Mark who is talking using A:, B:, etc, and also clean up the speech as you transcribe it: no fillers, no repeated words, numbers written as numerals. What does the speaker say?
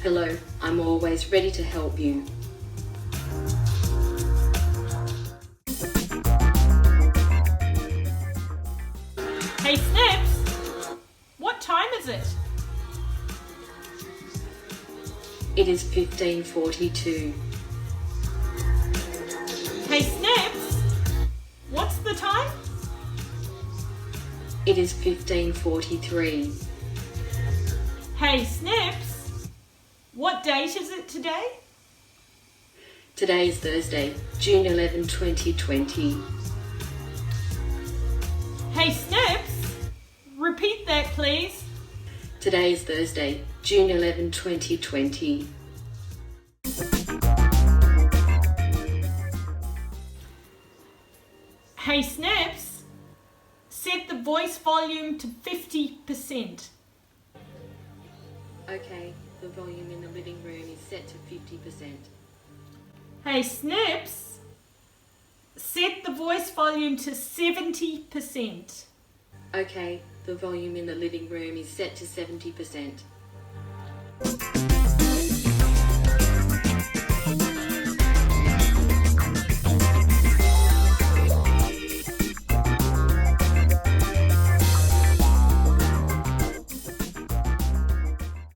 A: Hello, I'm always ready to help you.
B: Hey Snips, what time is it?
A: It is 15:42.
B: Hey Snips, what's the time?
A: It is 15:43.
B: Hey Snips, what date is it today?
A: Today is Thursday, June 11, 2020.
B: Hey Snips, repeat that please.
A: Today is Thursday, June 11, 2020.
B: Hey Snips, set the voice volume to 50%.
A: Okay, the volume in the living room is set to 50%.
B: Hey Snips, set the voice volume to 70%.
A: Okay, the volume in the living room is set to 70%.